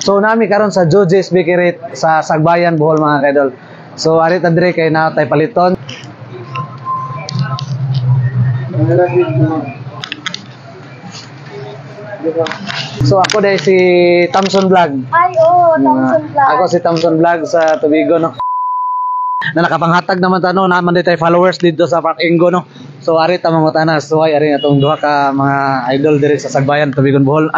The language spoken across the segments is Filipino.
So nami karon sa Jojes Bakery sa Sagbayan, Bohol mga kaidol. So ari ta dire kay na tay paliton. So ako dahil si Thompson Vlog. Ay, Thompson Vlog. Ako si Thompson Vlog sa Tubigo, no. Na nakapanghatag naman ta, no, naman din tayo followers dito sa Park Ingo, no. So ari ta mangutana, so ay ari atong duha ka mga idol dire sa Sagbayan, Tubigon, Bohol.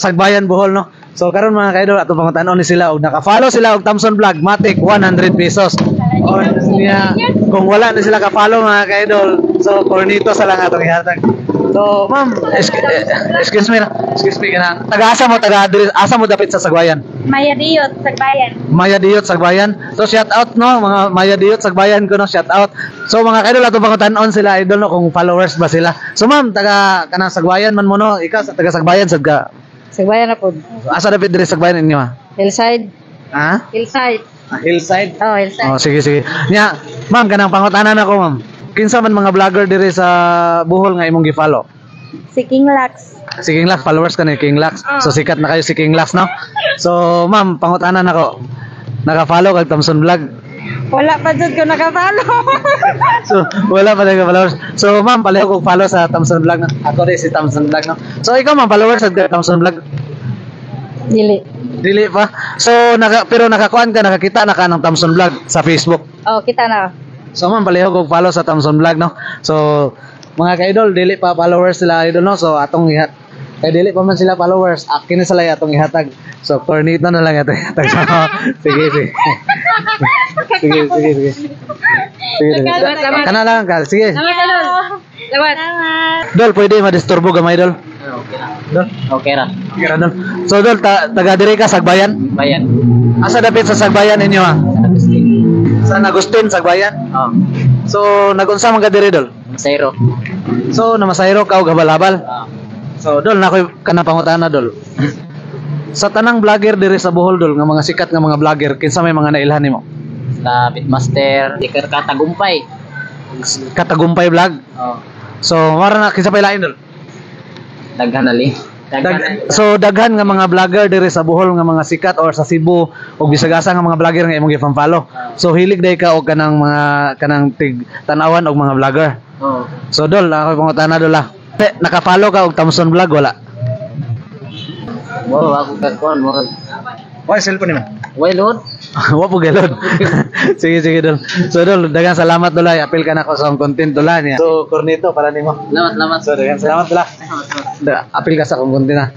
Sagbayan, Bohol, no. So karon mga kaidol atong pangutanon ni sila og naka-follow sila og Thompson Vlog, matik 100 pesos. Or niya, kung wala na sila ka-follow mga kaidol, so cornito sa lang atong ihatag. So ma'am, excuse me kana. Taga-asa mo, asa mo dapit sa Sagbayan? Maya Diyot, Sagbayan. Maya Diyot, Sagbayan. So shout out, no, mga Maya Diyot, Sagbayan ko, no, shout out. So mga kaidol atong pangutanon sila idol, no, kung followers ba sila. So ma'am, taga kanang Sagbayan man mo, no, ikaw taga Sagbayan sad ka. Sagbayan na po. Asa dapit dire Sagbayan inyo ha? Hillside. Ha? Hillside. Hillside? Oh, Hillside. Oh, sige. Nya, ma'am, kanang pangutanan ako, ma'am. Kinsa man mga vlogger dire sa Bohol nga imong gi-follow? Si King Lax. Si King Lax, followers ka ni King Lax. So sikat na kayo si King Lax, no? So, ma'am, pangutanan ako. Naka-follow kag Thompson Vlog. Wala pa dyan ko nakapalo. So, wala pa tayo followers. So, ma'am, palayo kong follow sa Thompson Vlog, no? Ako rin si Thompson Vlog, no? So, ikaw, ma'am, followers sa Thompson Vlog? Dili. Dili pa. So, pero nakakuan ka, nakakita na ka ng Thompson Vlog sa Facebook. Oh, kita na. So, ma'am, palayo kong follow sa Thompson Vlog, no? So, mga ka-idol, dili pa followers sila, idol, no? So, atong kay dili pa man sila followers, akin na sila atong ihatag. So, cornito na lang atong ihatag. Sige. Sige. Kana lang ka. Sige. Salamat. Dol, pwede ma-disturbo gamay, Dol? Dol? Okay ra. Okay ra, Dol. So, Dol, taga dire ka, Sagbayan? Bayan. Asa dapit sa Sagbayan ninyo, ha? San Agustin, Sagbayan? Oh. So, nagunsa man ka dire, Dol? Masayro. So, namasayro ka og habal-habal? So, Dol, nakoy kana pangutana, Dol. Sa tanang vlogger dire sa Bohol, Dol, nga mga sikat nga mga vlogger, kinsa may mga nailhan nimo? Sa Pitmaster, Iker Katagumpay. Katagumpay vlog. Oh. So, mara na kinsa pay lain, Dol? Daghanali. So daghan nga mga vlogger dire sa Bohol nga mga sikat or sa Cebu o Bisagasa nga mga vlogger nga imong gi-follow. So hilig day ka og kanang tig tanawan og mga vlogger. Oh. So Dol, ako pangutana, Dol, ha. Naka-follow ka og Thompson Vlog wala? Mo ako kakon mo. Why cellphone nimo? Wailod. Wa po galod. Sige, Dol. So Dol, daghang salamat, Dol. Apil ka na ko sa content, Dol, niya. So cornito para nimo. Salamat. So daghang salamat, Dol. Apil ka sa content na.